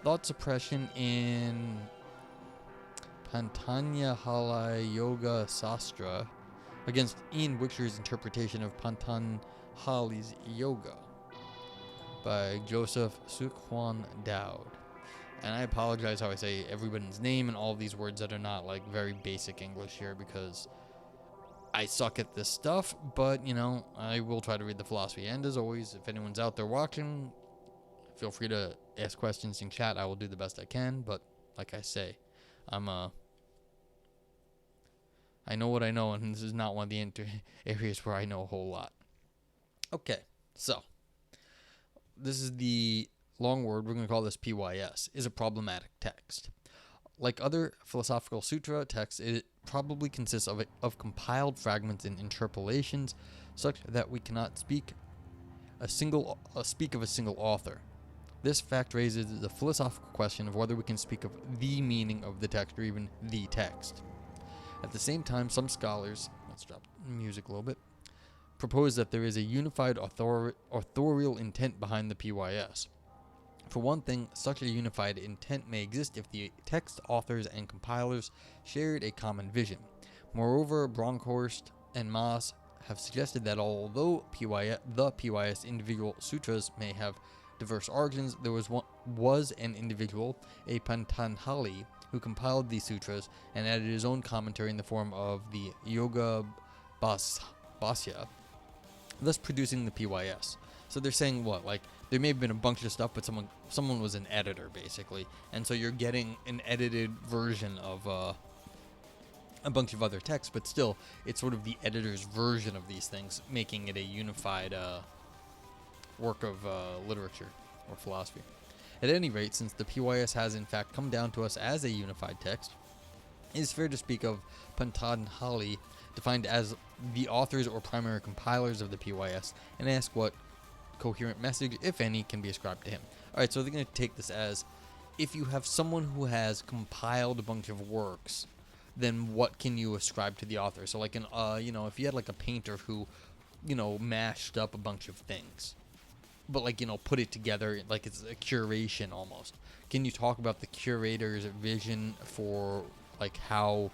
Thought-suppression in Pātañjalayogaśāstra against Ian Wichter's interpretation of Patanjali's yoga by Joseph Suk-Hwan Dowd. And I apologize how I say everybody's name and all of these words that are not like very basic English here, because I suck at this stuff, but you know, I will try to read the philosophy. And as always, if anyone's out there watching, feel free to ask questions in chat. I will do the best I can, but like I say, I know what I know, and this is not one of the areas where I know a whole lot. Okay, so this is the long word, we're going to call this PYS, is a problematic text. Like other philosophical sutra texts, it probably consists of compiled fragments and interpolations, such that we cannot speak of a single author. This fact raises the philosophical question of whether we can speak of the meaning of the text or even the text. At the same time, some scholars, let's drop the music a little bit, propose that there is a unified authorial intent behind the PYS. For one thing, such a unified intent may exist if the text authors and compilers shared a common vision. Moreover, Bronkhorst and Maas have suggested that although the PYS individual sutras may have diverse origins, there was an individual, a Pātañjali, who compiled these sutras and added his own commentary in the form of the Yoga Bhāsya, thus producing the PYS. So they're saying what? Like, there may have been a bunch of stuff, but someone was an editor, basically. And so you're getting an edited version of a bunch of other texts, but still, it's sort of the editor's version of these things, making it a unified work of literature or philosophy. At any rate, since the PYS has in fact come down to us as a unified text, it is fair to speak of Pātañjali, defined as the authors or primary compilers of the PYS, and ask what coherent message, if any, can be ascribed to him. Alright, so they're going to take this as, if you have someone who has compiled a bunch of works, then what can you ascribe to the author? So like if you had like a painter who, mashed up a bunch of things, but like, put it together, like it's a curation almost. Can you talk about the curator's vision for like how,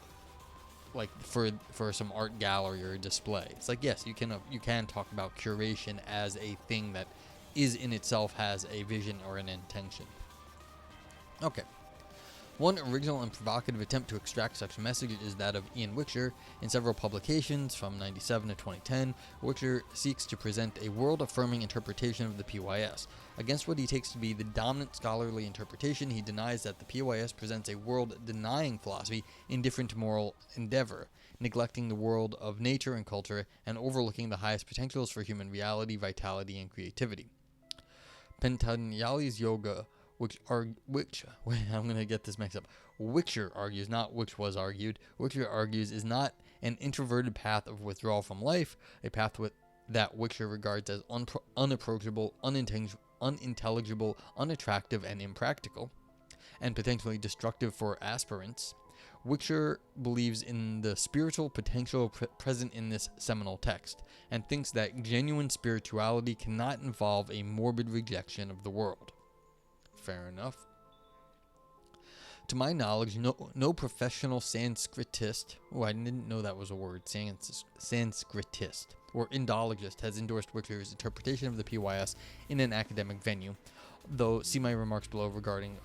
like for some art gallery or display? It's like, yes, you can talk about curation as a thing that is in itself has a vision or an intention. Okay. One original and provocative attempt to extract such a message is that of Ian Wichter. In several publications from 1997 to 2010, Wichter seeks to present a world-affirming interpretation of the PYS. Against what he takes to be the dominant scholarly interpretation, he denies that the PYS presents a world-denying philosophy indifferent to moral endeavor, neglecting the world of nature and culture, and overlooking the highest potentials for human reality, vitality, and creativity. Patanjali's yoga, I'm going to get this mixed up. Wichter argues, not which was argued. Wichter argues is not an introverted path of withdrawal from life, a path that Wichter regards as unapproachable, unintelligible, unattractive, and impractical, and potentially destructive for aspirants. Wichter believes in the spiritual potential present in this seminal text, and thinks that genuine spirituality cannot involve a morbid rejection of the world. Fair enough. To my knowledge, no professional Sanskritist, I didn't know that was a word, Sanskritist, or Indologist has endorsed Wichter's interpretation of the PYS in an academic venue, though see my remarks below regarding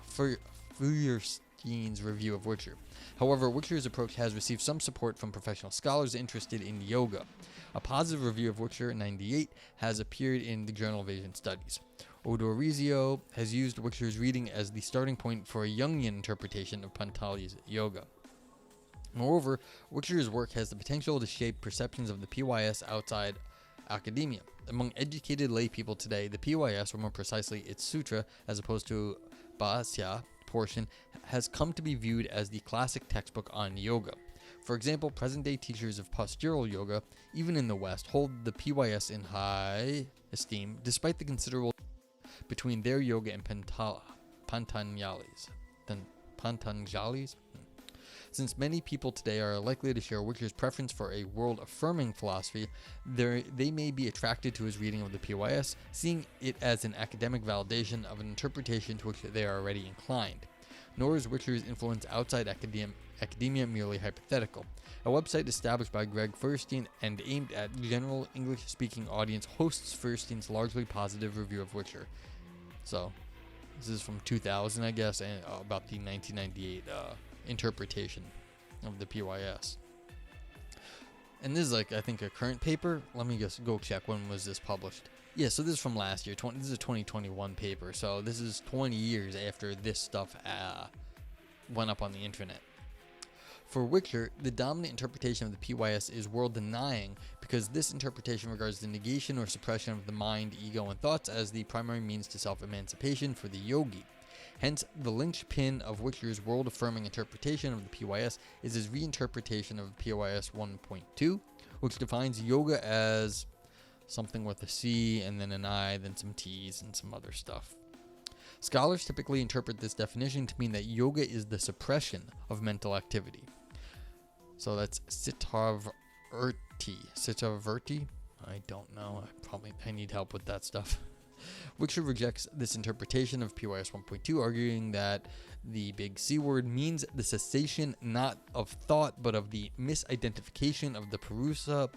Feuerstein's review of Wichter. However, Wichter's approach has received some support from professional scholars interested in yoga. A positive review of Wichter in 1998 has appeared in the Journal of Asian Studies. Odorizio has used Wichter's reading as the starting point for a Jungian interpretation of Patanjali's yoga. Moreover, Wichter's work has the potential to shape perceptions of the PYS outside academia. Among educated lay people today, the PYS, or more precisely its sutra, as opposed to Bhāsya portion, has come to be viewed as the classic textbook on yoga. For example, present-day teachers of postural yoga, even in the West, hold the PYS in high esteem, despite the considerable between their yoga and Pātañjali's. Since many people today are likely to share Wicker's preference for a world-affirming philosophy, they may be attracted to his reading of the PYS, seeing it as an academic validation of an interpretation to which they are already inclined. Nor is Wicker's influence outside academia merely hypothetical. A website established by Greg Feuerstein and aimed at general English-speaking audience hosts Feuerstein's largely positive review of Wicker. So, this is from 2000, I guess, and about the 1998 interpretation of the PYS. And this is like, I think, a current paper. Let me just go check, when was this published? Yeah, so this is from last year. This is a 2021 paper, so this is 20 years after this stuff went up on the internet. For Wicker, the dominant interpretation of the PYS is world-denying because this interpretation regards the negation or suppression of the mind, ego, and thoughts as the primary means to self-emancipation for the yogi. Hence, the linchpin of Wicker's world-affirming interpretation of the PYS is his reinterpretation of PYS 1.2, which defines yoga as something with a C and then an I, then some T's and some other stuff. Scholars typically interpret this definition to mean that yoga is the suppression of mental activity. So that's Sitavrti. I don't know. I need help with that stuff. Wicker rejects this interpretation of PYS 1.2, arguing that the big C word means the cessation not of thought, but of the misidentification of the Purusha,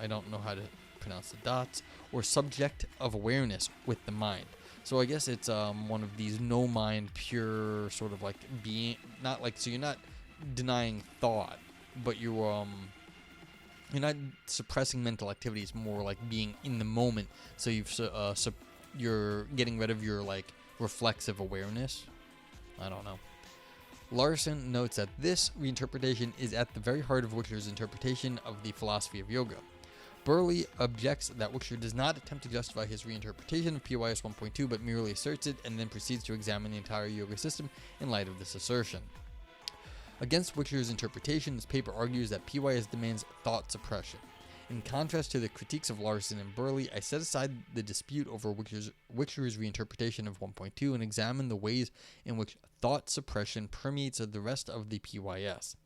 I don't know how to pronounce the dots, or subject of awareness with the mind. So I guess it's one of these no mind, pure sort of like being, not like, so you're not denying thought, but you're not suppressing mental activity. It's more like being in the moment. So you're getting rid of your like reflexive awareness. I don't know. Larson notes that this reinterpretation is at the very heart of Wicker's interpretation of the philosophy of yoga. Burley objects that Wicker does not attempt to justify his reinterpretation of PYS 1.2, but merely asserts it and then proceeds to examine the entire yoga system in light of this assertion. Against Wicker's interpretation, this paper argues that PYS demands thought suppression. In contrast to the critiques of Larson and Burley, I set aside the dispute over Wicker's reinterpretation of 1.2 and examine the ways in which thought suppression permeates the rest of the PYS.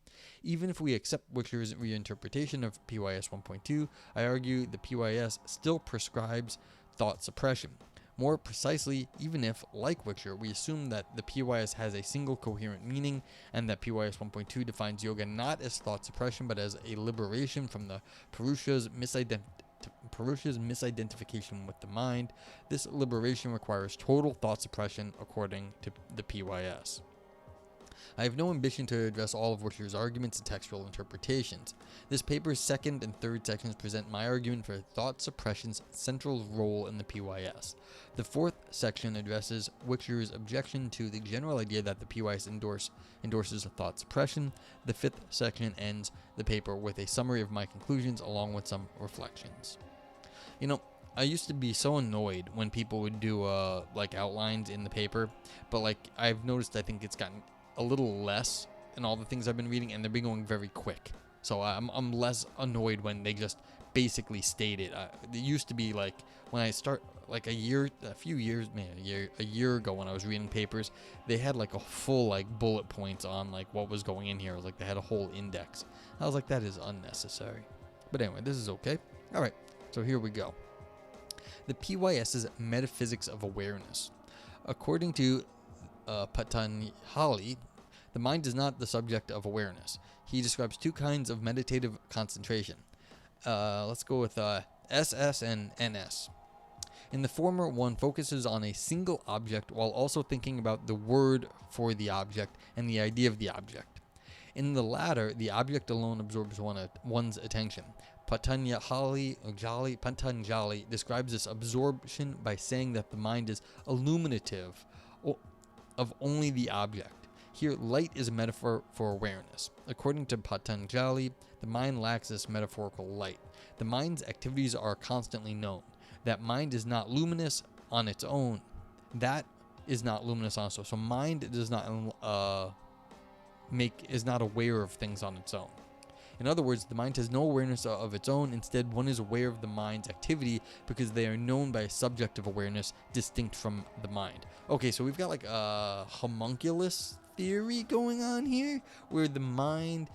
Even if we accept Wicker's reinterpretation of PYS 1.2, I argue the PYS still prescribes thought suppression. More precisely, even if, like Wicker, we assume that the PYS has a single coherent meaning and that PYS 1.2 defines yoga not as thought suppression but as a liberation from the Purusha's misidentification with the mind, this liberation requires total thought suppression according to the PYS. I have no ambition to address all of Wicker's arguments and textual interpretations. This paper's second and third sections present my argument for thought suppression's central role in the PYS. The fourth section addresses Wicker's objection to the general idea that the PYS endorses thought suppression. The fifth section ends the paper with a summary of my conclusions along with some reflections. You know, I used to be so annoyed when people would do like outlines in the paper, but like I've noticed, I think it's gotten a little less in all the things I've been reading, and they've been going very quick. So I'm less annoyed when they just basically state it. It used to be like when I start like a year ago when I was reading papers, they had like a full like bullet points on like what was going in here. It was like they had a whole index. I was like, that is unnecessary. But anyway, this is okay. All right, so here we go. The PYS's Metaphysics of Awareness. According to Pātañjalayogaśāstra, the mind is not the subject of awareness. He describes two kinds of meditative concentration. Let's go with SS and NS. In the former, one focuses on a single object while also thinking about the word for the object and the idea of the object. In the latter, the object alone absorbs one's attention. Pātañjalayogaśāstra describes this absorption by saying that the mind is illuminative of only the object. Here, light is a metaphor for awareness. According to Pātañjalayogaśāstra, the mind lacks this metaphorical light. The mind's activities are constantly known. That mind is not luminous on its own. That is not luminous on its own. So mind does not is not aware of things on its own. In other words, the mind has no awareness of its own. Instead, one is aware of the mind's activity because they are known by a subject of awareness distinct from the mind. Okay, so we've got like a homunculus theory going on here where the mind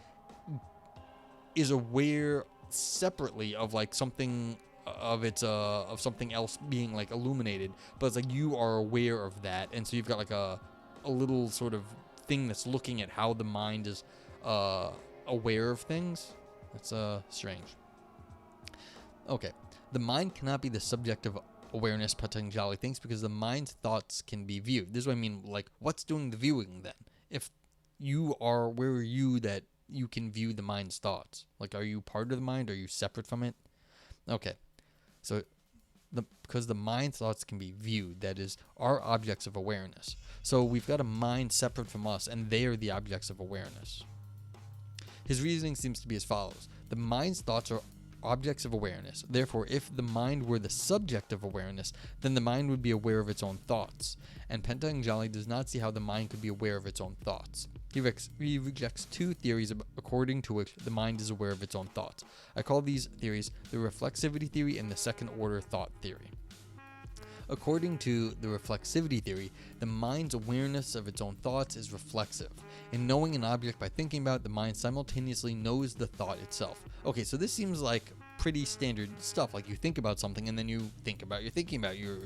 is aware separately of like something of something else being like illuminated, but it's like you are aware of that, and so you've got like a little sort of thing that's looking at how the mind is aware of things. That's strange. Okay, the mind cannot be the subject of awareness, Pātañjali thinks, because the mind's thoughts can be viewed. This is what I mean, like, what's doing the viewing then? If you are, where are you that you can view the mind's thoughts? Like, are you part of the mind? Are you separate from it? Okay, so because the mind's thoughts can be viewed, that is, are objects of awareness. So we've got a mind separate from us, and they are the objects of awareness. His reasoning seems to be as follows. The mind's thoughts are objects of awareness. Therefore, if the mind were the subject of awareness, then the mind would be aware of its own thoughts. And Pātañjali does not see how the mind could be aware of its own thoughts. He rejects two theories according to which the mind is aware of its own thoughts. I call these theories the reflexivity theory and the second-order thought theory. According to the reflexivity theory, the mind's awareness of its own thoughts is reflexive. In knowing an object by thinking about it, the mind simultaneously knows the thought itself. Okay, so this seems like pretty standard stuff. Like, you think about something and then you think about you're thinking about you're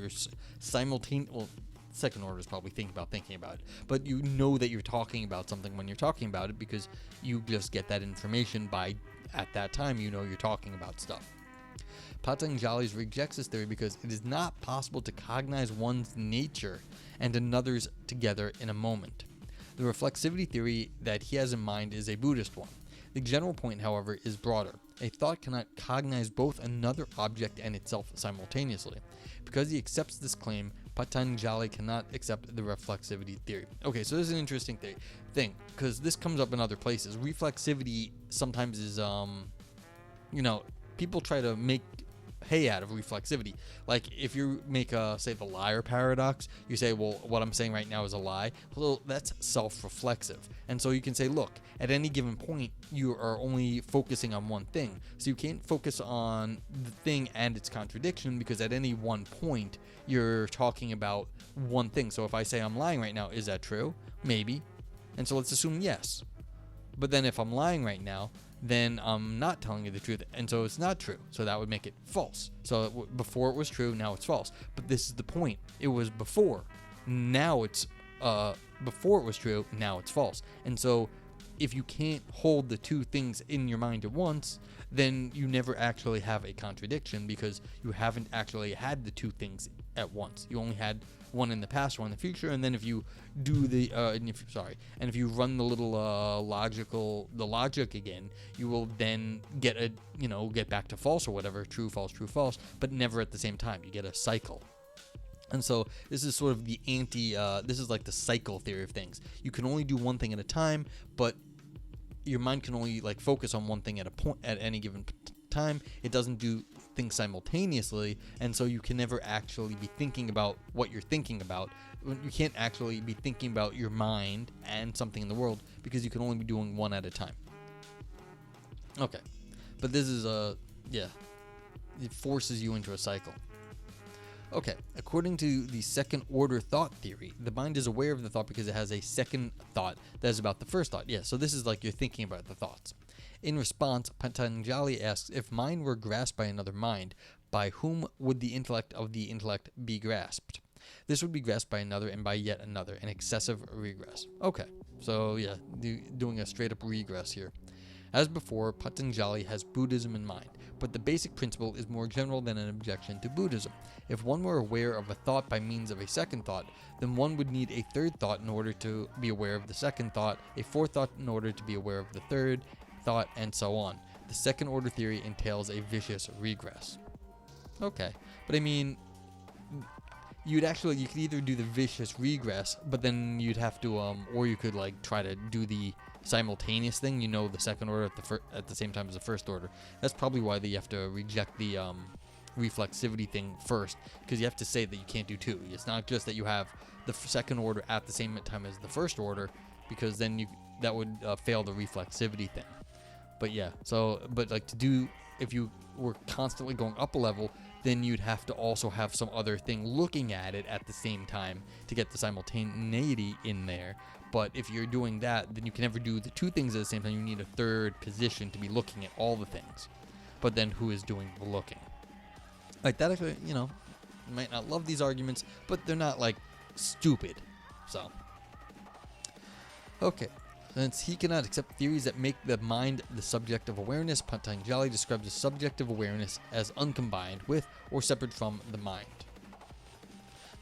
simultaneous. Well, second order is probably thinking about it, but you know that you're talking about something when you're talking about it because you just get that information by at that time you know you're talking about stuff. Pātañjali rejects this theory because it is not possible to cognize one's nature and another's together in a moment. The reflexivity theory that he has in mind is a Buddhist one. The general point, however, is broader. A thought cannot cognize both another object and itself simultaneously. Because he accepts this claim, Pātañjali cannot accept the reflexivity theory. Okay, so this is an interesting thing, because this comes up in other places. Reflexivity sometimes is, people try to make hay out of reflexivity. Like, if you make say the liar paradox, you say, well, what I'm saying right now is a lie. Well, that's self-reflexive. And so you can say, look, at any given point, you are only focusing on one thing. So you can't focus on the thing and its contradiction, because at any one point, you're talking about one thing. So if I say I'm lying right now, is that true? Maybe. And so let's assume yes. But then if I'm lying right now, then I'm not telling you the truth, and so it's not true. So that would make it false. So before it was true, now it's false. But this is the point. It was before. Now it's before it was true, now it's false. And so if you can't hold the two things in your mind at once, then you never actually have a contradiction, because you haven't actually had the two things at once. You only had one in the past, one in the future, and then if you do if you run the little logic again, you will then get back to false or whatever, true, false, but never at the same time. You get a cycle. And so this is sort of the this is like the cycle theory of things. You can only do one thing at a time, but your mind can only like focus on one thing at any given time. It doesn't do things simultaneously, and so you can never actually be thinking about what you're thinking about. You can't actually be thinking about your mind and something in the world, because you can only be doing one at a time. Okay, but this is it forces you into a cycle. Okay, according to the second order thought theory, the mind is aware of the thought because it has a second thought that is about the first thought. Yeah, so this is like you're thinking about the thoughts. In response, Pātañjali asks, if mind were grasped by another mind, by whom would the intellect of the intellect be grasped? This would be grasped by another and by yet another, an excessive regress. Okay, so yeah, doing a straight up regress here. As before, Pātañjali has Buddhism in mind, but the basic principle is more general than an objection to Buddhism. If one were aware of a thought by means of a second thought, then one would need a third thought in order to be aware of the second thought, a fourth thought in order to be aware of the third thought, and so on. The second order theory entails a vicious regress. Okay, but I mean, you could either do the vicious regress, but then you'd have to, or you could like try to do the simultaneous thing, the second order at the same time as the first order. That's probably why you have to reject the reflexivity thing first, because you have to say that you can't do two. It's not just that you have the second order at the same time as the first order, because then that would fail the reflexivity thing. But yeah, so, but like if you were constantly going up a level, then you'd have to also have some other thing looking at it at the same time to get the simultaneity in there. But if you're doing that, then you can never do the two things at the same time. You need a third position to be looking at all the things. But then who is doing the looking? Like, that actually, you might not love these arguments, but they're not, like, stupid. So, okay. Since he cannot accept theories that make the mind the subject of awareness, Pātañjali describes the subjective awareness as uncombined with or separate from the mind.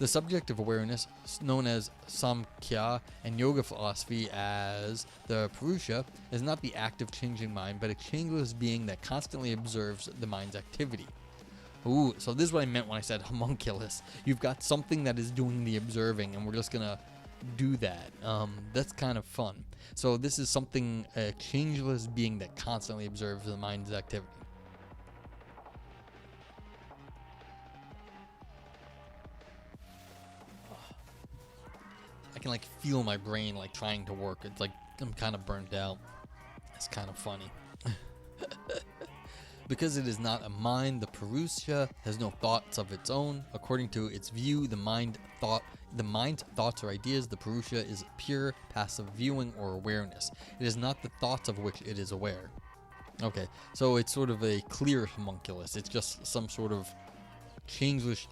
The subjective awareness, known as Samkhya and yoga philosophy as the Purusha, is not the active changing mind, but a changeless being that constantly observes the mind's activity. Ooh, so this is what I meant when I said homunculus. You've got something that is doing the observing, and we're just gonna do that. That's kind of fun. So this is something, a changeless being that constantly observes the mind's activity. I can like feel my brain like trying to work. It's like I'm kind of burnt out. It's kind of funny. Because it is not a mind, the Purusha has no thoughts of its own. According to its view, the mind's thoughts or ideas, the Purusha is pure passive viewing or awareness. It is not the thoughts of which it is aware. Okay, so it's sort of a clear homunculus. It's just some sort of changeless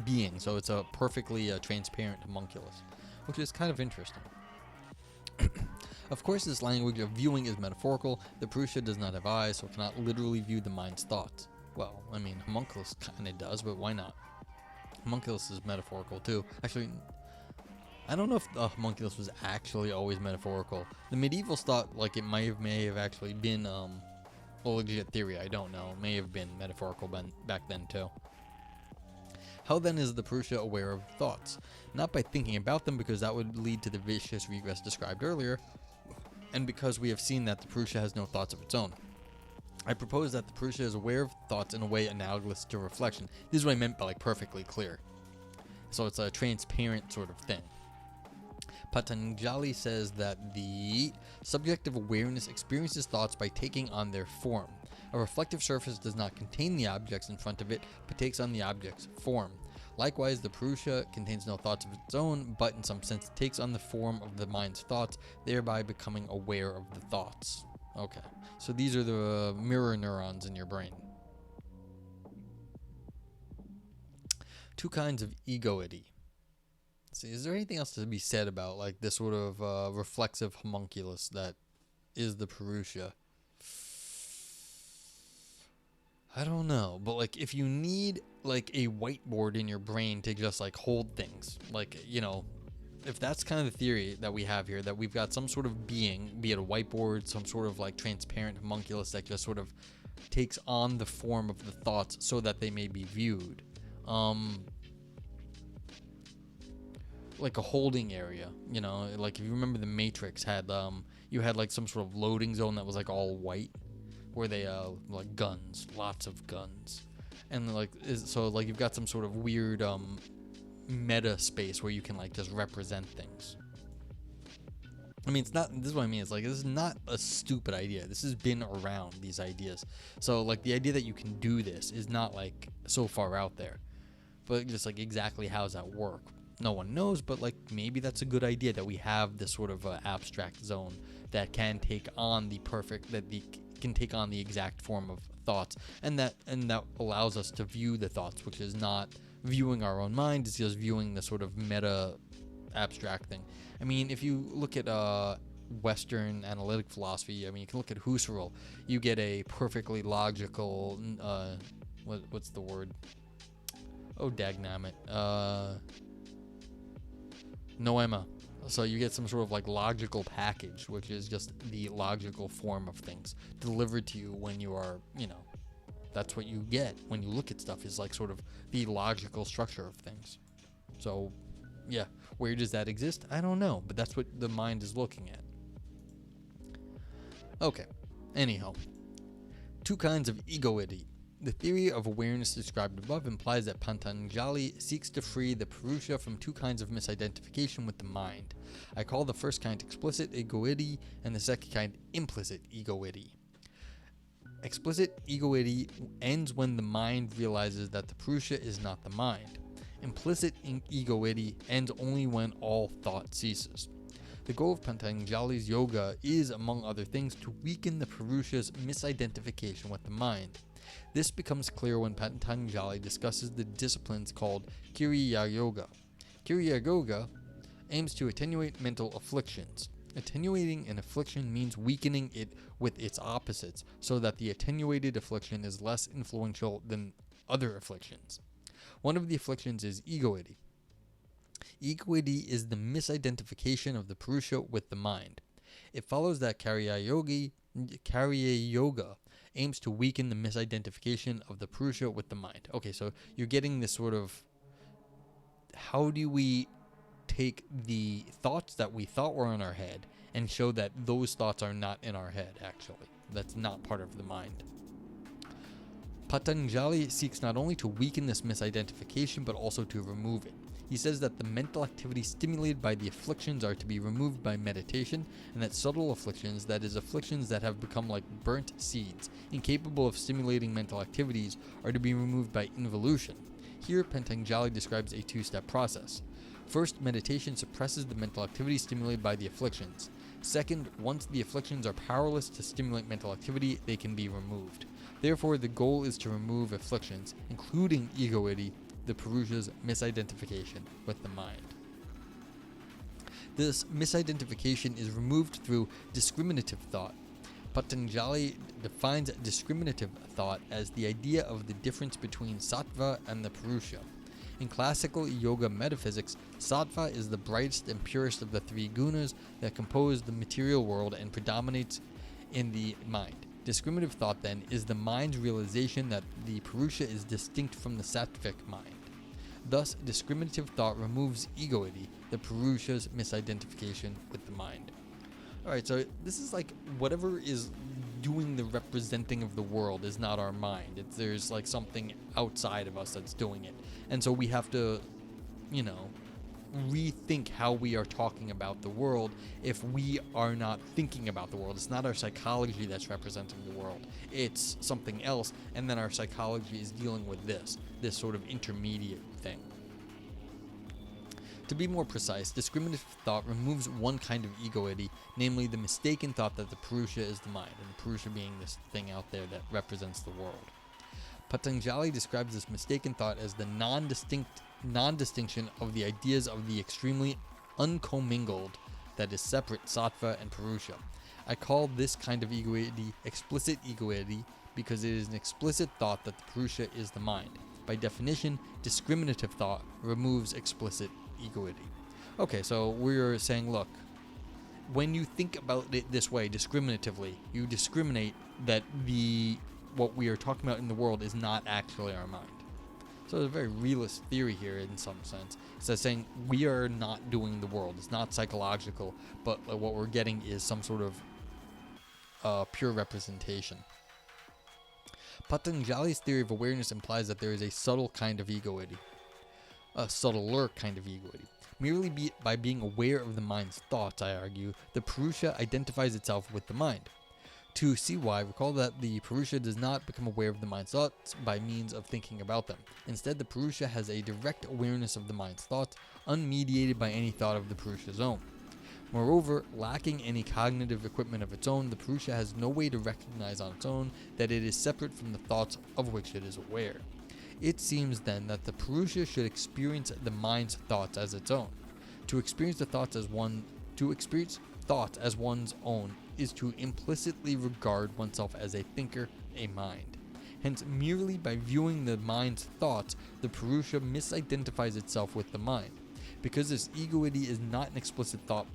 being. So it's a perfectly transparent homunculus, which is kind of interesting. Of course, this language of viewing is metaphorical. The Purusha does not have eyes, so it cannot literally view the mind's thoughts. Well, I mean, homunculus kind of does, but why not? Homunculus is metaphorical too. Actually, I don't know if the homunculus was actually always metaphorical. The medievals thought like it may have actually been a legit theory. I don't know. It may have been metaphorical back then too. How then is the Purusha aware of thoughts? Not by thinking about them, because that would lead to the vicious regress described earlier, and because we have seen that the Purusha has no thoughts of its own. I propose that the Purusha is aware of thoughts in a way analogous to reflection. This is what I meant by like perfectly clear. So it's a transparent sort of thing. Pātañjali says that the subjective awareness experiences thoughts by taking on their form. A reflective surface does not contain the objects in front of it, but takes on the object's form. Likewise, the Purusha contains no thoughts of its own, but in some sense takes on the form of the mind's thoughts, thereby becoming aware of the thoughts. Okay, so these are the mirror neurons in your brain. Two kinds of egoity. See, is there anything else to be said about like this sort of reflexive homunculus that is the Purusha? I don't know, but like if you need like a whiteboard in your brain to just like hold things, like, if that's kind of the theory that we have here, that we've got some sort of being, be it a whiteboard, some sort of like transparent homunculus that just sort of takes on the form of the thoughts so that they may be viewed. Like a holding area, like if you remember the Matrix had, you had like some sort of loading zone that was like all white, where they like guns, lots of guns, and so you've got some sort of weird meta space where you can like just represent things. I mean, this is what I mean. It's like, this is not a stupid idea. This has been around, these ideas. So like the idea that you can do this is not like so far out there, but just like exactly how does that work? No one knows, but like maybe that's a good idea, that we have this sort of abstract zone that can take on can take on the exact form of thoughts, and that allows us to view the thoughts, which is not viewing our own mind, it's just viewing the sort of meta abstract thing. I mean, if you look at Western analytic philosophy, I mean, you can look at Husserl, you get a perfectly logical, what's the word? Oh, dagnammit. Noema. So you get some sort of like logical package, which is just the logical form of things delivered to you when you are, that's what you get when you look at stuff, is like sort of the logical structure of things. So yeah, where does that exist? I don't know, but that's what the mind is looking at. Okay, anyhow, two kinds of egoity. The theory of awareness described above implies that Pātañjali seeks to free the Purusha from two kinds of misidentification with the mind. I call the first kind explicit egoity and the second kind implicit egoity. Explicit egoity ends when the mind realizes that the Purusha is not the mind. Implicit egoity ends only when all thought ceases. The goal of Pātañjali's yoga is, among other things, to weaken the Purusha's misidentification with the mind. This becomes clear when Pātañjali discusses the disciplines called Kriya Yoga. Kriya Yoga aims to attenuate mental afflictions. Attenuating an affliction means weakening it with its opposites, so that the attenuated affliction is less influential than other afflictions. One of the afflictions is egoity. Egoity is the misidentification of the Purusha with the mind. It follows that Kriya Yoga aims to weaken the misidentification of the Purusha with the mind. Okay, so you're getting this sort of, how do we take the thoughts that we thought were in our head and show that those thoughts are not in our head, actually. That's not part of the mind. Pātañjali seeks not only to weaken this misidentification, but also to remove it. He says that the mental activity stimulated by the afflictions are to be removed by meditation, and that subtle afflictions, that is, afflictions that have become like burnt seeds, incapable of stimulating mental activities, are to be removed by involution. Here, Pātañjali describes a two-step process. First, meditation suppresses the mental activity stimulated by the afflictions. Second, once the afflictions are powerless to stimulate mental activity, they can be removed. Therefore, the goal is to remove afflictions, including egoity, the Purusha's misidentification with the mind. This misidentification is removed through discriminative thought. Pātañjali defines discriminative thought as the idea of the difference between sattva and the Purusha. In classical yoga metaphysics, sattva is the brightest and purest of the three gunas that compose the material world and predominates in the mind. Discriminative thought, then, is the mind's realization that the Purusha is distinct from the sattvic mind. Thus, discriminative thought removes egoity, the Purusha's misidentification with the mind. Alright, so this is like whatever is doing the representing of the world is not our mind. There's like something outside of us that's doing it. And so we have to, rethink how we are talking about the world if we are not thinking about the world. It's not our psychology that's representing the world. It's something else, and then our psychology is dealing with this sort of intermediate thing. To be more precise, discriminative thought removes one kind of egoity, namely the mistaken thought that the Purusha is the mind, and the Purusha being this thing out there that represents the world. Pātañjali describes this mistaken thought as the non-distinction of the ideas of the extremely uncommingled, that is separate, sattva and Purusha. I call this kind of egoity explicit egoity because it is an explicit thought that the Purusha is the mind. By definition, discriminative thought removes explicit egoity. Okay, so we're saying, look, when you think about it this way, discriminatively, you discriminate that what we are talking about in the world is not actually our mind. So it's a very realist theory here in some sense. It's saying we are not doing the world. It's not psychological, but what we're getting is some sort of pure representation. Pātañjali's theory of awareness implies that there is a subtle kind of egoity. A subtler kind of egoity. Merely by being aware of the mind's thoughts, I argue, the Purusha identifies itself with the mind. To see why, recall that the Purusha does not become aware of the mind's thoughts by means of thinking about them. Instead, the Purusha has a direct awareness of the mind's thoughts, unmediated by any thought of the Purusha's own. Moreover, lacking any cognitive equipment of its own, the Purusha has no way to recognize on its own that it is separate from the thoughts of which it is aware. It seems then that the Purusha should experience the mind's thoughts as its own. To experience thoughts as one's own is to implicitly regard oneself as a thinker, a mind. Hence, merely by viewing the mind's thoughts, the Purusha misidentifies itself with the mind. Because this egoity is not an explicit thought,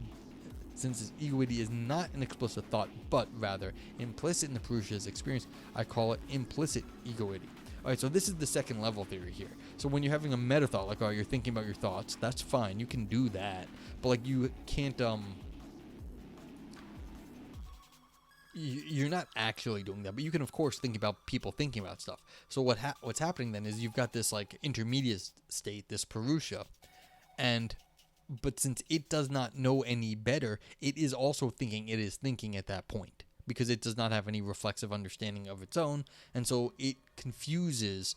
but rather implicit in the Purusha's experience, I call it implicit egoity. Alright, so this is the second level theory here. So when you're having a meta thought, like, you're thinking about your thoughts, that's fine, you can do that. But, you can't, you're not actually doing that, but you can, of course, think about people thinking about stuff. So what's happening then is you've got this, intermediate state, this Purusha, but since it does not know any better, it is also thinking it is thinking at that point. because it does not have any reflexive understanding of its own, and so it confuses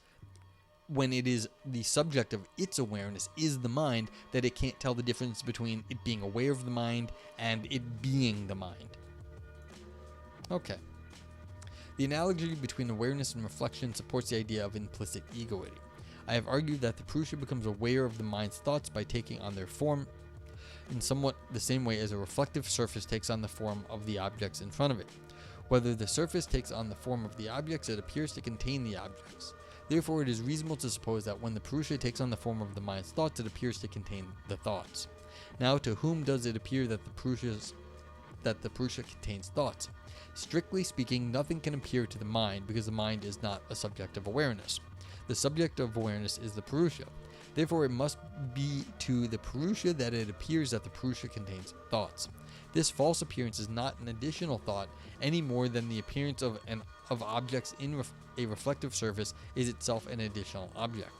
when it is the subject of its awareness is the mind, that it can't tell the difference between it being aware of the mind and it being the mind. Okay. The analogy between awareness and reflection supports the idea of implicit egoity. I have argued that the Purusha becomes aware of the mind's thoughts by taking on their form in somewhat the same way as a reflective surface takes on the form of the objects in front of it. Whether the surface takes on the form of the objects, it appears to contain the objects. Therefore, it is reasonable to suppose that when the Purusha takes on the form of the mind's thoughts, it appears to contain the thoughts. Now, to whom does it appear that the Purusha contains thoughts? Strictly speaking, nothing can appear to the mind because the mind is not a subject of awareness. The subject of awareness is the Purusha. Therefore, it must be to the Purusha that it appears that the Purusha contains thoughts. This false appearance is not an additional thought any more than the appearance of objects in a reflective surface is itself an additional object.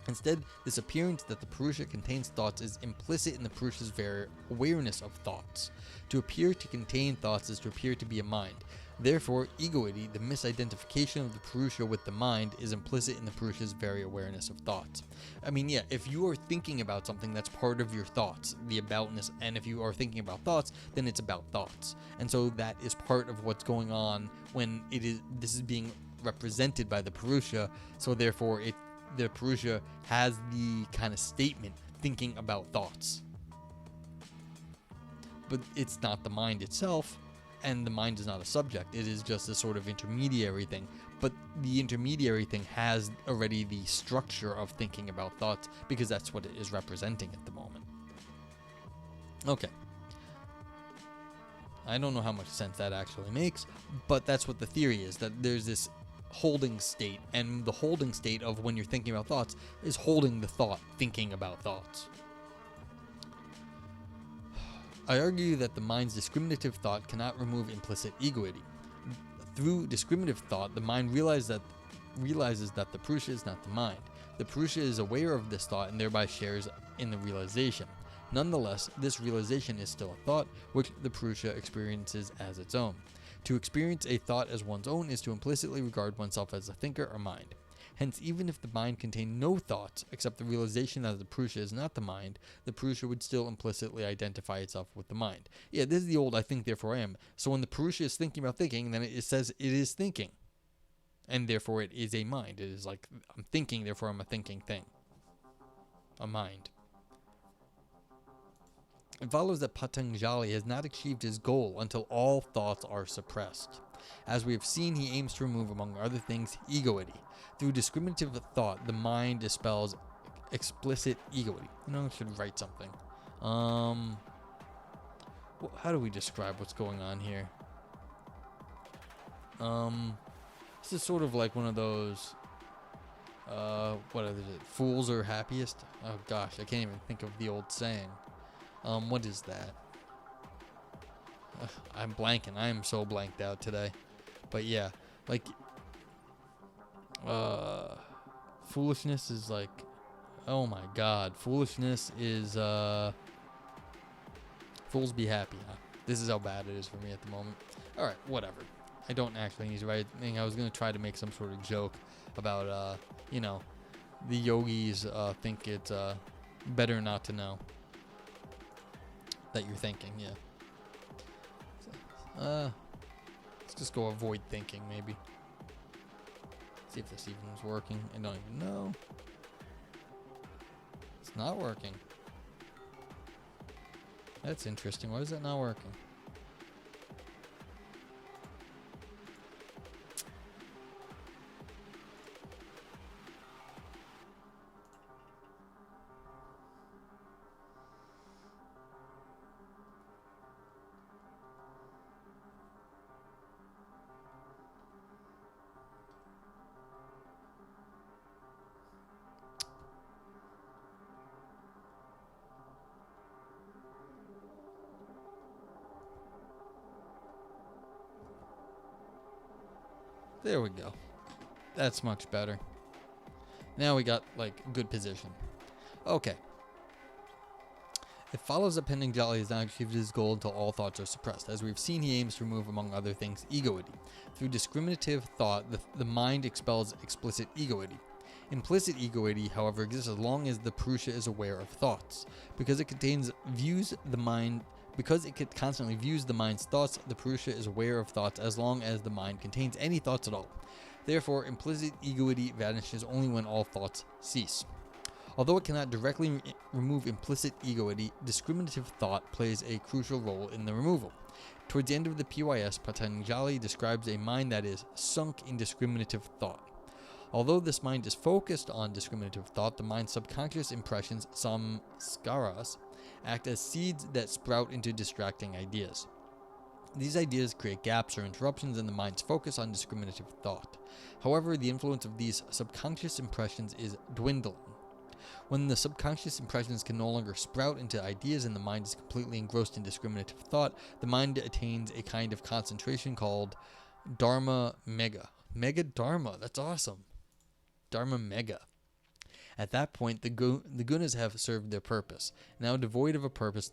Instead, this appearance that the Purusha contains thoughts is implicit in the Purusha's very awareness of thoughts. To appear to contain thoughts is to appear to be a mind. Therefore, egoity, the misidentification of the Purusha with the mind, is implicit in the Purusha's very awareness of thoughts. I mean, yeah, if you are thinking about something, that's part of your thoughts, the aboutness, and if you are thinking about thoughts, then it's about thoughts. And so that is part of what's going on when this is being represented by the Purusha, so therefore the Purusha has the kind of statement, thinking about thoughts. But it's not the mind itself, and the mind is not a subject. It is just a sort of intermediary thing. But the intermediary thing has already the structure of thinking about thoughts because that's what it is representing at the moment. Okay. I don't know how much sense that actually makes, but that's what the theory is, that there's this holding state, and the holding state of when you're thinking about thoughts is holding the thought, thinking about thoughts. I argue that the mind's discriminative thought cannot remove implicit egoity. Through discriminative thought, the mind realizes that the Purusha is not the mind. The Purusha is aware of this thought and thereby shares in the realization. Nonetheless, this realization is still a thought, which the Purusha experiences as its own. To experience a thought as one's own is to implicitly regard oneself as a thinker or mind. Hence, even if the mind contained no thoughts, except the realization that the Purusha is not the mind, the Purusha would still implicitly identify itself with the mind. Yeah, this is the old I think, therefore I am. So when the Purusha is thinking about thinking, then it says it is thinking. And therefore it is a mind. It is like, I'm thinking, therefore I'm a thinking thing. A mind. It follows that Pātañjali has not achieved his goal until all thoughts are suppressed. As we have seen, he aims to remove, among other things, egoity. Through discriminative thought, the mind dispels explicit egoity. I should write something. How do we describe what's going on here? This is sort of like one of those, what is it? Fools are happiest? Oh gosh, I can't even think of the old saying. What is that? I'm blanking. I am so blanked out today. But yeah, like, foolishness is like, oh my god, foolishness is, fools be happy, huh? This is how bad it is for me at the moment. Alright, whatever. I don't actually need to write anything. I was going to try to make some sort of joke about, the yogis, think it's, better not to know that you're thinking, yeah. Let's just go avoid thinking, maybe. See if this even is working. I don't even know. It's not working. That's interesting. Why is that not working? There we go. That's much better. Now we got, like, good position. Okay. It follows that Pātañjali has not achieved his goal until all thoughts are suppressed. As we've seen, he aims to remove, among other things, egoity. Through discriminative thought, the mind expels explicit egoity. Implicit egoity, however, exists as long as the Purusha is aware of thoughts. Because it constantly views the mind's thoughts, the Purusha is aware of thoughts as long as the mind contains any thoughts at all. Therefore, implicit egoity vanishes only when all thoughts cease. Although it cannot directly remove implicit egoity, discriminative thought plays a crucial role in the removal. Towards the end of the PYS, Pātañjali describes a mind that is sunk in discriminative thought. Although this mind is focused on discriminative thought, the mind's subconscious impressions, samskaras, act as seeds that sprout into distracting ideas. These ideas create gaps or interruptions in the mind's focus on discriminative thought. However, the influence of these subconscious impressions is dwindling. When the subconscious impressions can no longer sprout into ideas and the mind is completely engrossed in discriminative thought, the mind attains a kind of concentration called Dharma Mega. Mega Dharma, that's awesome. Dharma Mega. At that point, the gunas have served their purpose. Now devoid of a purpose,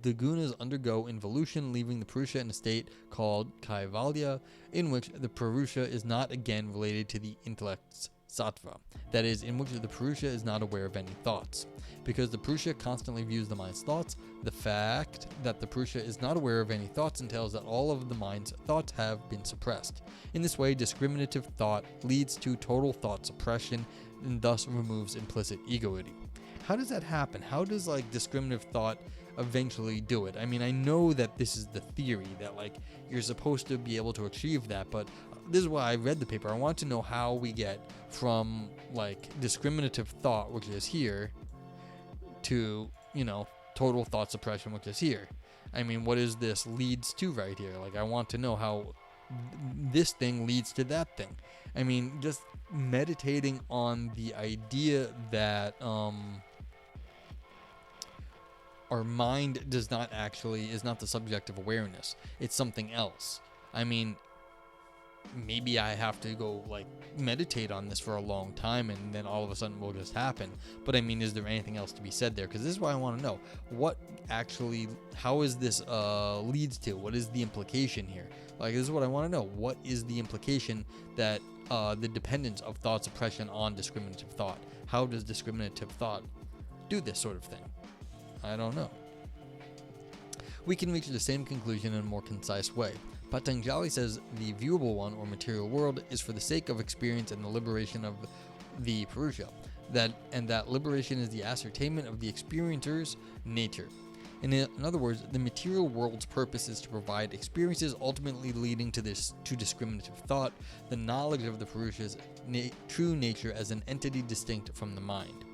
the gunas undergo involution, leaving the Purusha in a state called Kaivalya, in which the Purusha is not again related to the intellect's sattva, that is, in which the Purusha is not aware of any thoughts. Because the Purusha constantly views the mind's thoughts, the fact that the Purusha is not aware of any thoughts entails that all of the mind's thoughts have been suppressed. In this way, discriminative thought leads to total thought suppression and thus removes implicit egoity. How does that happen? How does discriminative thought eventually do it? I mean, I know that this is the theory that you're supposed to be able to achieve that, but this is why I read the paper. I want to know how we get from discriminative thought, which is here, to total thought suppression, which is here. I mean, what is this leads to right here? I want to know how this thing leads to that thing. I mean, just meditating on the idea that our mind is not the subject of awareness. It's something else. I mean, maybe I have to go meditate on this for a long time and then all of a sudden it will just happen. But I mean, is there anything else to be said there? Because this is what I want to know. How is this leads to? What is the implication here? This is what I want to know. What is the implication that the dependence of thought suppression on discriminative thought? How does discriminative thought do this sort of thing? I don't know. We can reach the same conclusion in a more concise way. Pātañjali says the viewable one, or material world, is for the sake of experience and the liberation of the Purusha, and that liberation is the ascertainment of the experiencer's nature. In other words, the material world's purpose is to provide experiences ultimately leading to discriminative thought, the knowledge of the Purusha's true nature as an entity distinct from the mind.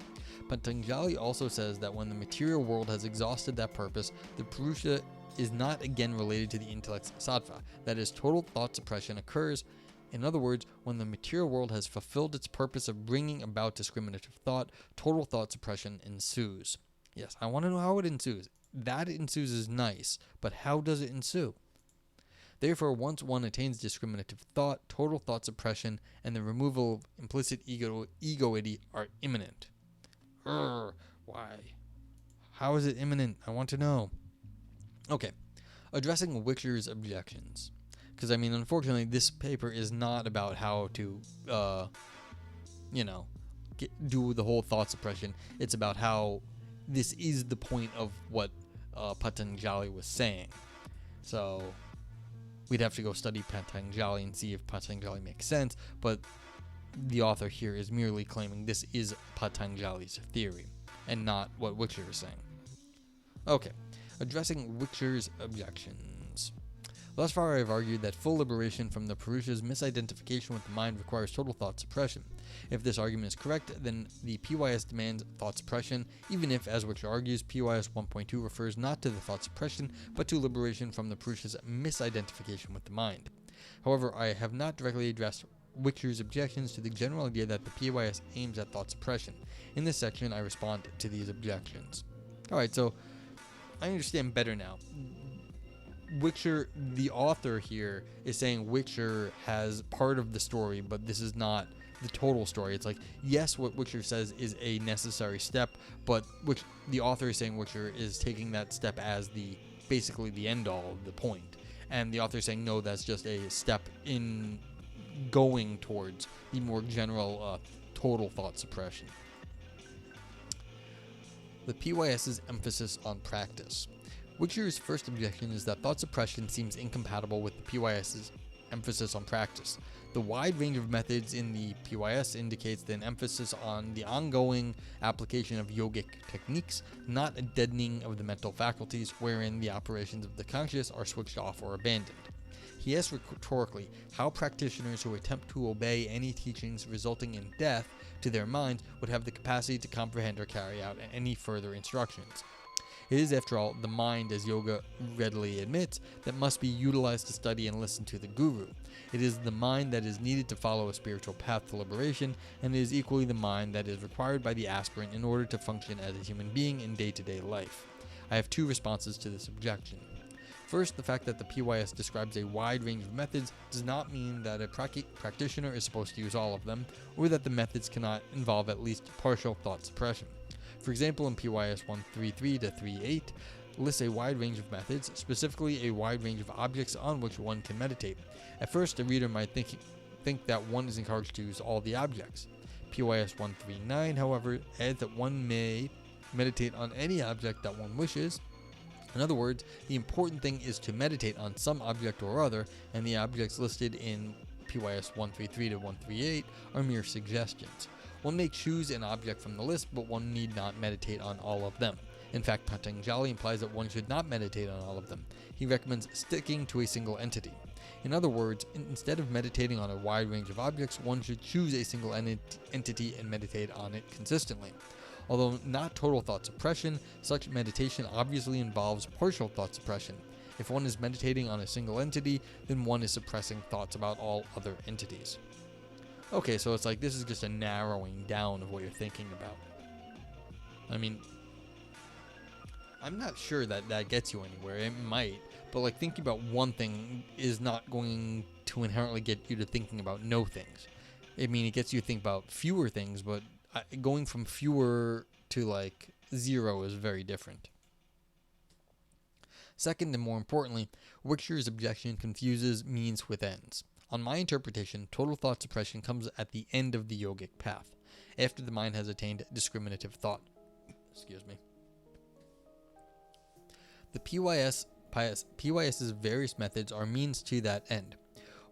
Pātañjali also says that when the material world has exhausted that purpose, the Purusha is not again related to the intellect's sattva, that is, total thought suppression occurs. In other words, when the material world has fulfilled its purpose of bringing about discriminative thought, total thought suppression ensues. Yes, I want to know how it ensues. That it ensues is nice, but how does it ensue? Therefore, once one attains discriminative thought, total thought suppression and the removal of implicit egoity are imminent. Why? How is it imminent? I want to know. Okay, addressing Wicker's objections. Because, I mean, unfortunately, this paper is not about how to, do the whole thought suppression. It's about how this is the point of what Pātañjali was saying. So, we'd have to go study Pātañjali and see if Pātañjali makes sense, but the author here is merely claiming this is Pātañjali's theory, and not what Wicker is saying. Okay. Addressing Wicker's objections. Thus far, I have argued that full liberation from the Purusha's misidentification with the mind requires total thought suppression. If this argument is correct, then the PYS demands thought suppression, even if, as Wicker argues, PYS 1.2 refers not to the thought suppression, but to liberation from the Purusha's misidentification with the mind. However, I have not directly addressed Wicker's objections to the general idea that the PYS aims at thought suppression. In this section, I respond to these objections. Alright, so I understand better now. Wicker, the author here, is saying Wicker has part of the story, but this is not the total story. It's like, yes, what Witcher says is a necessary step, but which the author is saying Witcher is taking that step as basically the end all of the point. And the author is saying, no, that's just a step in going towards the more general total thought suppression. The PYS's emphasis on practice. Witcher's first objection is that thought suppression seems incompatible with the PYS's emphasis on practice. The wide range of methods in the PYS indicates an emphasis on the ongoing application of yogic techniques, not a deadening of the mental faculties wherein the operations of the conscious are switched off or abandoned. He asks rhetorically how practitioners who attempt to obey any teachings resulting in death to their minds would have the capacity to comprehend or carry out any further instructions. It is, after all, the mind, as yoga readily admits, that must be utilized to study and listen to the guru. It is the mind that is needed to follow a spiritual path to liberation, and it is equally the mind that is required by the aspirant in order to function as a human being in day-to-day life. I have two responses to this objection. First, the fact that the PYS describes a wide range of methods does not mean that a practitioner is supposed to use all of them, or that the methods cannot involve at least partial thought suppression. For example, in PYS 133-38 lists a wide range of methods, specifically a wide range of objects on which one can meditate. At first, a reader might think that one is encouraged to use all the objects. PYS 139, however, adds that one may meditate on any object that one wishes. In other words, the important thing is to meditate on some object or other, and the objects listed in PYS 133-138 are mere suggestions. One may choose an object from the list, but one need not meditate on all of them. In fact, Pātañjalayogaśāstra implies that one should not meditate on all of them. He recommends sticking to a single entity. In other words, instead of meditating on a wide range of objects, one should choose a single entity and meditate on it consistently. Although not total thought suppression, such meditation obviously involves partial thought suppression. If one is meditating on a single entity, then one is suppressing thoughts about all other entities. Okay, so it's like this is just a narrowing down of what you're thinking about. I mean, I'm not sure that gets you anywhere. It might, but like thinking about one thing is not going to inherently get you to thinking about no things. I mean, it gets you to think about fewer things, but going from fewer to like zero is very different. Second, and more importantly, Witcher's objection confuses means with ends. On my interpretation, total thought suppression comes at the end of the yogic path, after the mind has attained discriminative thought. Excuse me. The PYS's various methods are means to that end.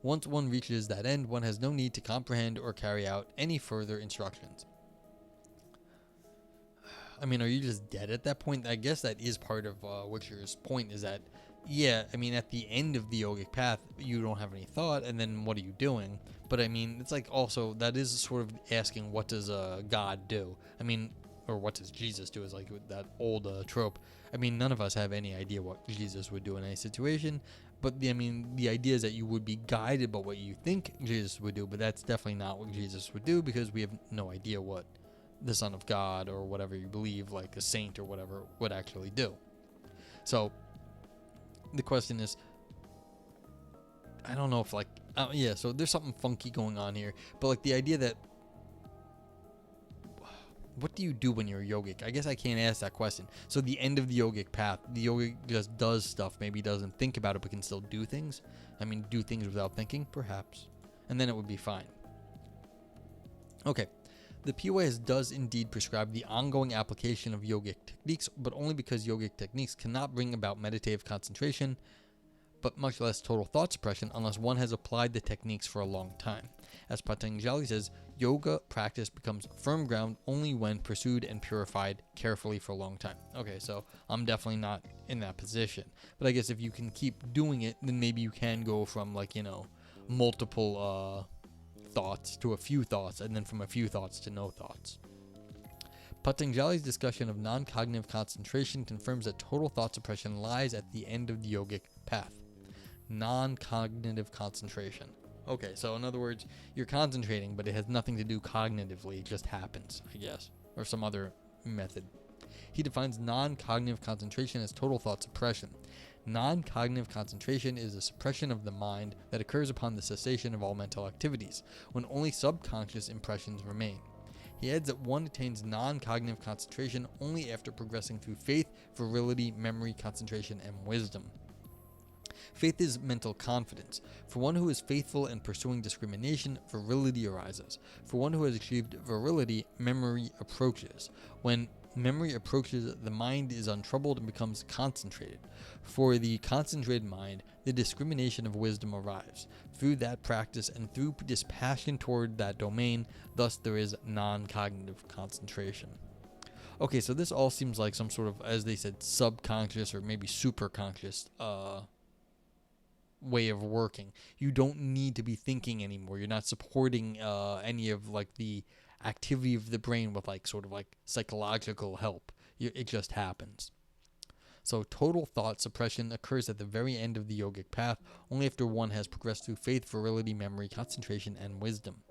Once one reaches that end, one has no need to comprehend or carry out any further instructions. I mean, are you just dead at that point? I guess that is part of Witcher's point, is that, yeah, I mean, at the end of the yogic path, you don't have any thought, and then what are you doing? But I mean, it's like also, that is sort of asking, what does God do? I mean, or what does Jesus do, is like that old trope. I mean, none of us have any idea what Jesus would do in any situation, but the idea is that you would be guided by what you think Jesus would do, but that's definitely not what Jesus would do, because we have no idea what the Son of God, or whatever you believe, like a saint or whatever, would actually do. So the question is, I don't know if like, so there's something funky going on here, but like the idea that, what do you do when you're yogic? I guess I can't ask that question. So the end of the yogic path, the yogic just does stuff, maybe doesn't think about it, but can still do things. I mean, do things without thinking, perhaps, and then it would be fine. Okay. The PYS does indeed prescribe the ongoing application of yogic techniques, but only because yogic techniques cannot bring about meditative concentration, but much less total thought suppression unless one has applied the techniques for a long time. As Pātañjalayogaśāstra says, yoga practice becomes firm ground only when pursued and purified carefully for a long time. Okay, so I'm definitely not in that position. But I guess if you can keep doing it, then maybe you can go from like, multiple thoughts to a few thoughts, and then from a few thoughts to no thoughts. Pātañjala's discussion of non-cognitive concentration confirms that total thought suppression lies at the end of the yogic path. Non-cognitive concentration. Okay, so in other words, you're concentrating, but it has nothing to do cognitively, it just happens, I guess, or some other method. He defines non-cognitive concentration as total thought suppression. Non-cognitive concentration is a suppression of the mind that occurs upon the cessation of all mental activities, when only subconscious impressions remain. He adds that one attains non-cognitive concentration only after progressing through faith, virility, memory, concentration, and wisdom. Faith is mental confidence. For one who is faithful and pursuing discrimination, virility arises. For one who has achieved virility, memory approaches. When memory approaches, the mind is untroubled and becomes concentrated. For the concentrated mind, the discrimination of wisdom arrives. Through that practice and through dispassion toward that domain, thus there is non-cognitive concentration. Okay, so this all seems like some sort of, as they said, subconscious or maybe superconscious way of working. You don't need to be thinking anymore. You're not supporting any of like the activity of the brain with like sort of like psychological help. It just happens. So total thought suppression occurs at the very end of the yogic path, only after one has progressed through faith, virility, memory, concentration, and wisdom.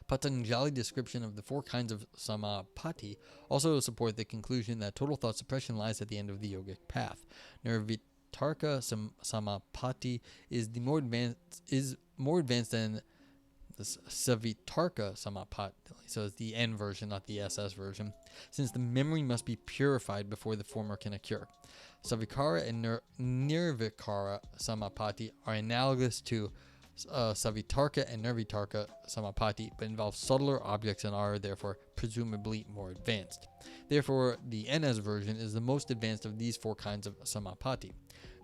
Pātañjali's description of the 4 kinds of samapati also support the conclusion that total thought suppression lies at the end of the yogic path. Nirvitarka samapati is more advanced than the Savitarka samapati, so it's the N version, not the SS version, since the memory must be purified before the former can occur. Savikara and Nirvikara samapati are analogous to Savitarka and Nirvitarka samapati, but involve subtler objects and are therefore presumably more advanced. Therefore, the NS version is the most advanced of these 4 kinds of samapati.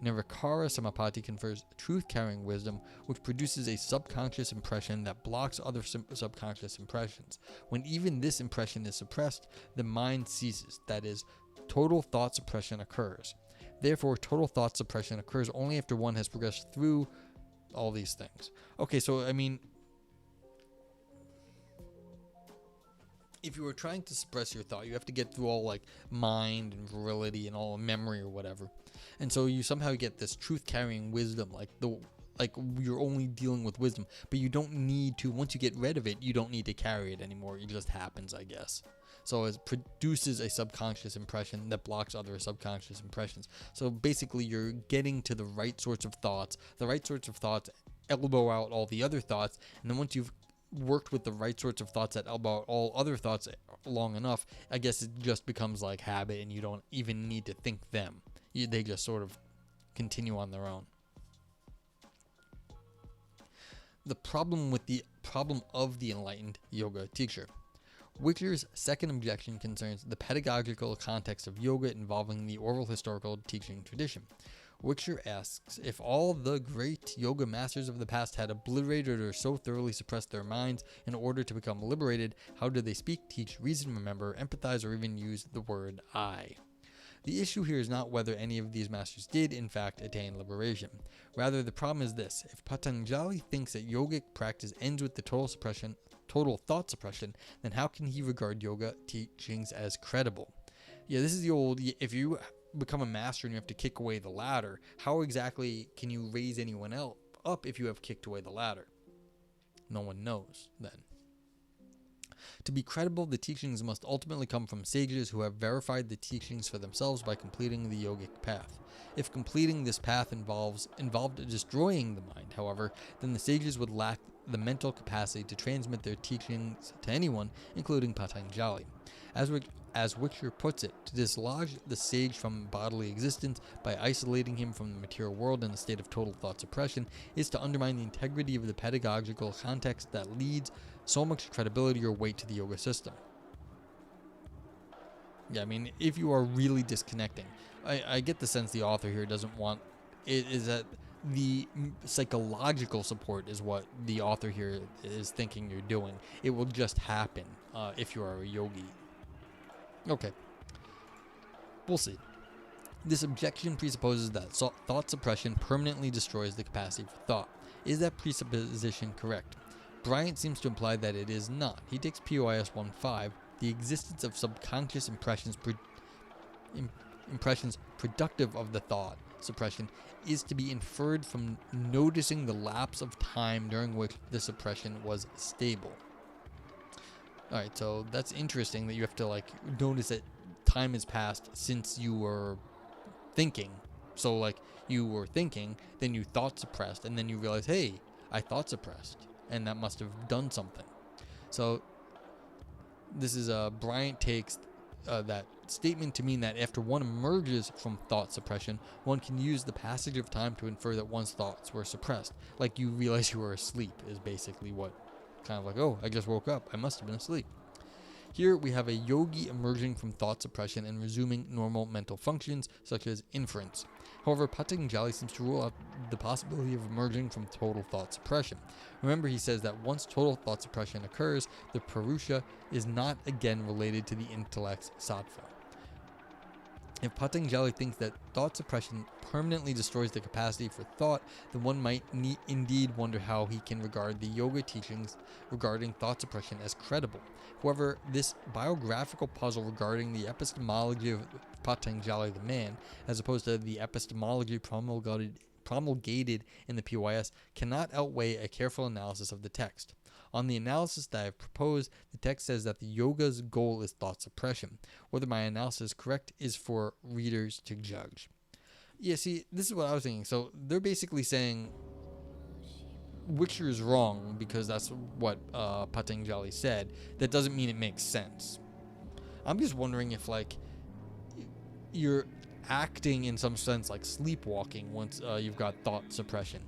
Nirvikara samapati confers truth-carrying wisdom, which produces a subconscious impression that blocks other subconscious impressions. When even this impression is suppressed, the mind ceases. That is, total thought suppression occurs. Therefore, total thought suppression occurs only after one has progressed through all these things. Okay, so I mean, if you were trying to suppress your thought, you have to get through all like mind and virility and all memory or whatever. And so you somehow get this truth-carrying wisdom, like you're only dealing with wisdom, but you don't need to, once you get rid of it, you don't need to carry it anymore. It just happens, I guess. So it produces a subconscious impression that blocks other subconscious impressions. So basically you're getting to the right sorts of thoughts. The right sorts of thoughts elbow out all the other thoughts, and then once you've worked with the right sorts of thoughts that elbow out all other thoughts long enough, I guess it just becomes like habit and you don't even need to think them. They just sort of continue on their own. The problem of the enlightened yoga teacher. Wicker's second objection concerns the pedagogical context of yoga involving the oral historical teaching tradition. Wicker asks, if all the great yoga masters of the past had obliterated or so thoroughly suppressed their minds in order to become liberated, how did they speak, teach, reason, remember, empathize, or even use the word I? The issue here is not whether any of these masters did, in fact, attain liberation. Rather, the problem is this. If Pātañjali thinks that yogic practice ends with the total thought suppression, then how can he regard yoga teachings as credible? Yeah, this is the old, if you become a master and you have to kick away the ladder, how exactly can you raise anyone else up if you have kicked away the ladder? No one knows then. To be credible, the teachings must ultimately come from sages who have verified the teachings for themselves by completing the yogic path. If completing this path involved destroying the mind, however, then the sages would lack the mental capacity to transmit their teachings to anyone, including Pātañjali. As Wicker puts it, to dislodge the sage from bodily existence by isolating him from the material world in a state of total thought suppression is to undermine the integrity of the pedagogical context that leads so much credibility or weight to the yoga system. Yeah, I mean, if you are really disconnecting, I get the sense the author here doesn't want it, is that the psychological support is what the author here is thinking you're doing. It will just happen if you are a yogi. Okay, we'll see. This objection presupposes that thought suppression permanently destroys the capacity for thought. Is that presupposition correct? Bryant seems to imply that it is not. He takes POIS 1.5, the existence of subconscious impressions productive of the thought suppression is to be inferred from noticing the lapse of time during which the suppression was stable. Alright, so that's interesting that you have to like notice that time has passed since you were thinking So like you were thinking, then you thought suppressed, and then you realize, hey, I thought suppressed, and that must have done something. So this is Bryant takes that statement to mean that after one emerges from thought suppression, one can use the passage of time to infer that one's thoughts were suppressed. Like you realize you were asleep is basically what, kind of like, oh, I just woke up. I must have been asleep. Here we have a yogi emerging from thought suppression and resuming normal mental functions such as inference. However, Pātañjali seems to rule out the possibility of emerging from total thought suppression. Remember, he says that once total thought suppression occurs, the Purusha is not again related to the intellect's sattva. If Pātañjali thinks that thought suppression permanently destroys the capacity for thought, then one might indeed wonder how he can regard the yoga teachings regarding thought suppression as credible. However, this biographical puzzle regarding the epistemology of Pātañjali the man, as opposed to the epistemology promulgated in the PYS, cannot outweigh a careful analysis of the text. On the analysis that I have proposed, the text says that the yoga's goal is thought suppression. Whether my analysis is correct is for readers to judge. Yeah, see, this is what I was thinking. So they're basically saying Witcher is wrong because that's what Pātañjali said. That doesn't mean it makes sense. I'm just wondering if, like, you're acting in some sense like sleepwalking once you've got thought suppression.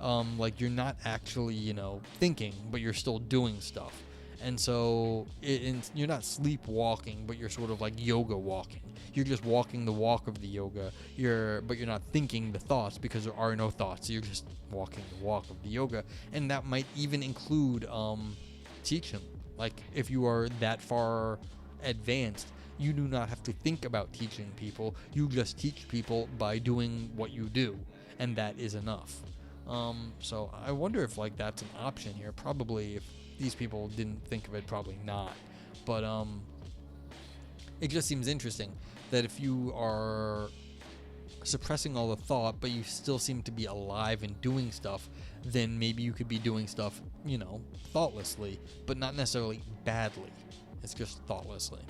Like you're not actually, thinking, but you're still doing stuff. And so you're not sleepwalking, but you're sort of like yoga walking. You're just walking the walk of the yoga. But you're not thinking the thoughts because there are no thoughts. So you're just walking the walk of the yoga. And that might even include teaching. Like if you are that far advanced, you do not have to think about teaching people. You just teach people by doing what you do. And that is enough. So I wonder if like that's an option here. Probably if these people didn't think of it, probably not. But it just seems interesting that if you are suppressing all the thought, but you still seem to be alive and doing stuff, then maybe you could be doing stuff, thoughtlessly, but not necessarily badly. It's just thoughtlessly.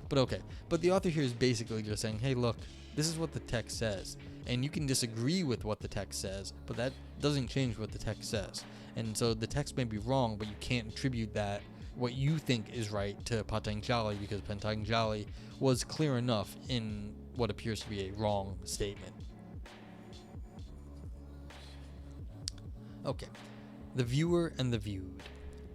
But okay. But the author here is basically just saying, hey, look, this is what the text says. And you can disagree with what the text says, but that doesn't change what the text says. And so the text may be wrong, but you can't attribute that, what you think is right, to Pātañjali, because Pātañjali was clear enough in what appears to be a wrong statement. Okay. The viewer and the viewed.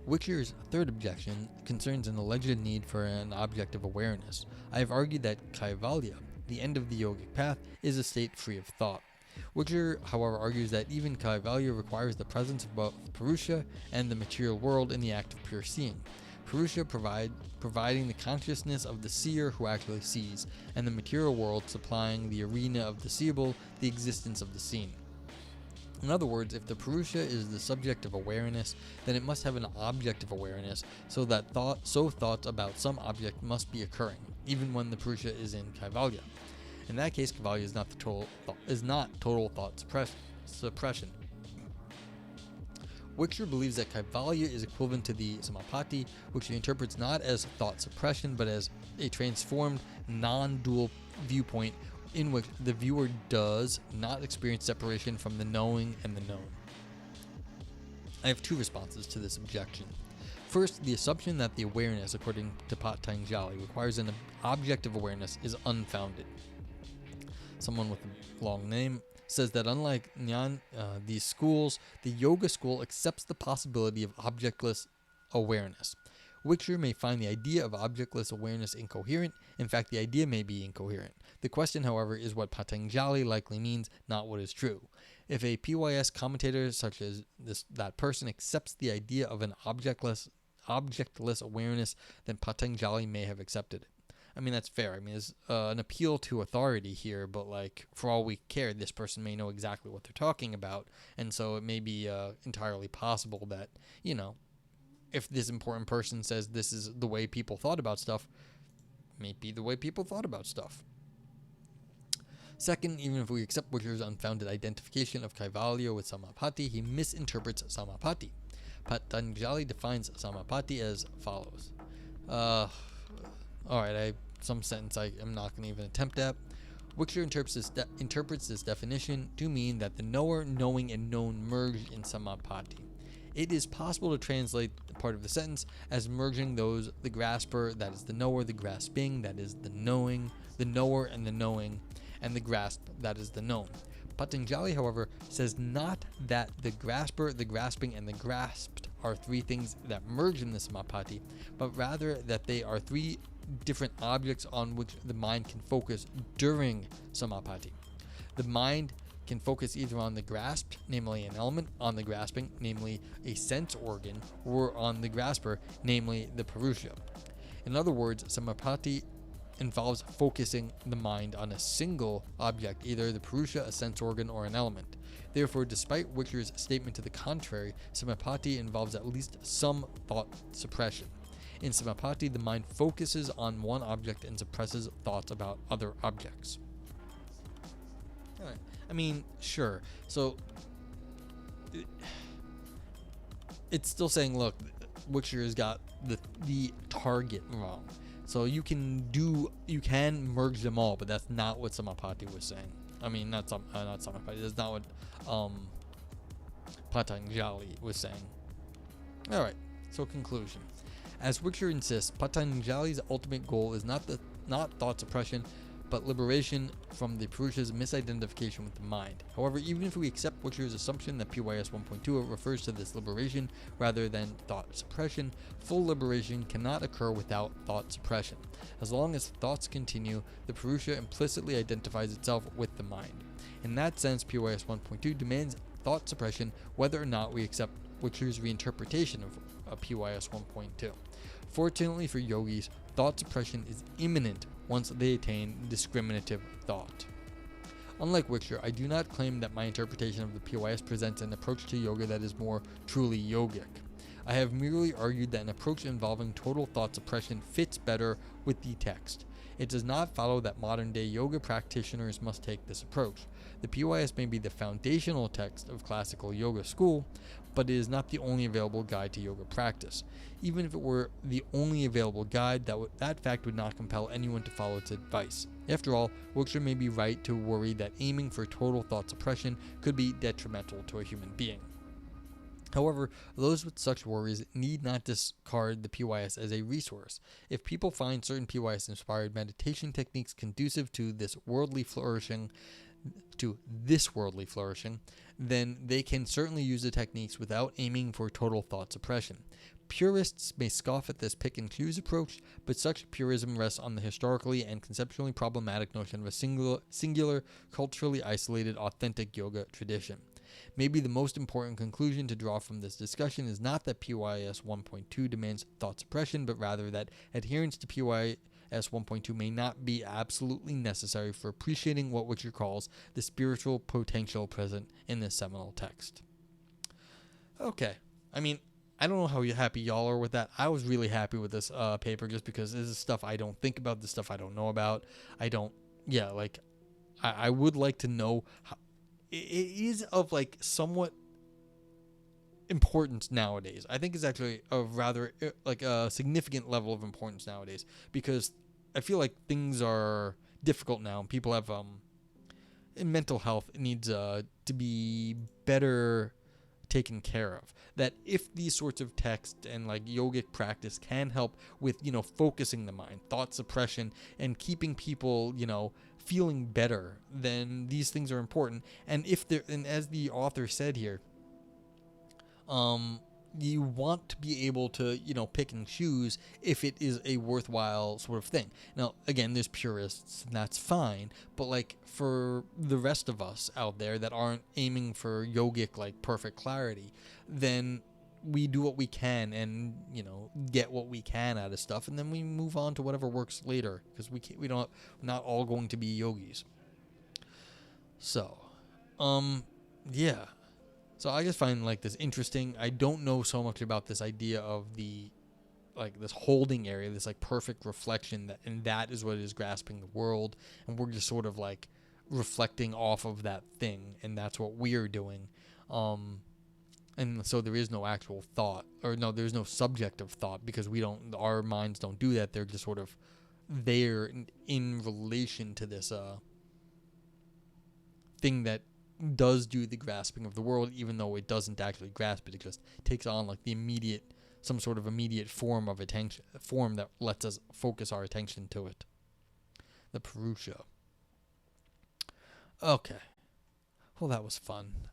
Witcher's third objection concerns an alleged need for an objective awareness. I have argued that Kaivalya, the end of the yogic path, is a state free of thought. Witcher, however, argues that even Kaivalya requires the presence of both Purusha and the material world in the act of pure seeing. Purusha providing the consciousness of the seer who actually sees, and the material world supplying the arena of the seeable, the existence of the seen. In other words, if the Purusha is the subject of awareness, then it must have an object of awareness, so that thoughts about some object must be occurring, even when the Purusha is in Kaivalya. In that case, Kaivalya is not total thought suppression. Witcher believes that Kaivalya is equivalent to the Samapati, which he interprets not as thought suppression, but as a transformed, non-dual viewpoint in which the viewer does not experience separation from the knowing and the known. I have two responses to this objection. First, the assumption that the awareness, according to Pātañjali, requires an objective awareness is unfounded. Someone with a long name says that unlike these schools, the yoga school accepts the possibility of objectless awareness. Witcher may find the idea of objectless awareness incoherent. In fact, the idea may be incoherent. The question, however, is what Pātañjali likely means, not what is true. If a PYS commentator such as that person accepts the idea of an objectless awareness, then Pātañjali may have accepted it. I mean, that's fair. I mean, there's an appeal to authority here, but like, for all we care, this person may know exactly what they're talking about, and so it may be entirely possible that, if this important person says this is the way people thought about stuff, it may be the way people thought about stuff. Second, even if we accept Witcher's unfounded identification of Kaivalya with Samapati, he misinterprets Samapati. Pātañjali defines Samapati as follows. Alright, some sentence I am not going to even attempt at. Wixer interprets this definition to mean that the knower, knowing, and known merge in samapati. It is possible to translate part of the sentence as merging those: the grasper, that is the knower, the grasping, that is the knowing, the knower and the knowing, and the grasp, that is the known. Pātañjali, however, says not that the grasper, the grasping, and the grasped are three things that merge in the samapati, but rather that they are three different objects on which the mind can focus during samapati. The mind can focus either on the grasped, namely an element, on the grasping, namely a sense organ, or on the grasper, namely the purusha. In other words, samapati involves focusing the mind on a single object, either the purusha, a sense organ, or an element. Therefore, despite Wixer's statement to the contrary, samapati involves at least some thought suppression. In samapati, the mind focuses on one object and suppresses thoughts about other objects. Alright. I mean, sure. So, it's still saying, look, Wixer has got the target wrong. So you can merge them all, but that's not what Samapati was saying. I mean, not Samapati. That's not what Pātañjali was saying. All right. So conclusion. As Wixer insists, Pātañjali's ultimate goal is not thought suppression, but liberation from the Purusha's misidentification with the mind. However, even if we accept Wixer's assumption that PYS 1.2 refers to this liberation rather than thought suppression, full liberation cannot occur without thought suppression. As long as thoughts continue, the Purusha implicitly identifies itself with the mind. In that sense, PYS 1.2 demands thought suppression whether or not we accept Wixer's reinterpretation of PYS 1.2. Fortunately for yogis, thought suppression is imminent once they attain discriminative thought. Unlike Wixer, I do not claim that my interpretation of the PYS presents an approach to yoga that is more truly yogic. I have merely argued that an approach involving total thought suppression fits better with the text. It does not follow that modern-day yoga practitioners must take this approach. The PYS may be the foundational text of classical yoga school, but it is not the only available guide to yoga practice. Even if it were the only available guide, that fact would not compel anyone to follow its advice. After all, Wixer may be right to worry that aiming for total thought suppression could be detrimental to a human being. However, those with such worries need not discard the PYS as a resource. If people find certain PYS-inspired meditation techniques conducive to this worldly flourishing, then they can certainly use the techniques without aiming for total thought suppression. Purists may scoff at this pick-and-choose approach, but such purism rests on the historically and conceptually problematic notion of a singular, culturally isolated, authentic yoga tradition. Maybe the most important conclusion to draw from this discussion is not that PYS 1.2 demands thought suppression, but rather that adherence to PYS 1.2 may not be absolutely necessary for appreciating what Wixer calls the spiritual potential present in this seminal text. Okay, I mean, I don't know how happy y'all are with that. I was really happy with this paper just because this is stuff I don't think about, this stuff I don't know about. I would like to know how it is of like somewhat importance nowadays. I think it's actually of rather like a significant level of importance nowadays because I feel like things are difficult now. People have mental health needs to be better taken care of. That if these sorts of text and like yogic practice can help with, focusing the mind, thought suppression, and keeping people, feeling better, then these things are important. And and as the author said here, you want to be able to, pick and choose if it is a worthwhile sort of thing. Now, again, there's purists, and that's fine, but like for the rest of us out there that aren't aiming for yogic, like perfect clarity, then we do what we can and, get what we can out of stuff, and then we move on to whatever works later, because we're not all going to be yogis. So, yeah. So I just find like this interesting. I don't know so much about this idea of the this holding area, this like perfect reflection, and that is what is grasping the world, and we're just sort of like reflecting off of that thing, and that's what we're doing. And so there is no actual thought, or no, there's no subject of thought, because our minds don't do that. They're just sort of there in relation to this thing that does do the grasping of the world, even though it doesn't actually grasp it. It just takes on like some sort of immediate form of attention, a form that lets us focus our attention to it. The Purusha. Okay. Well, that was fun.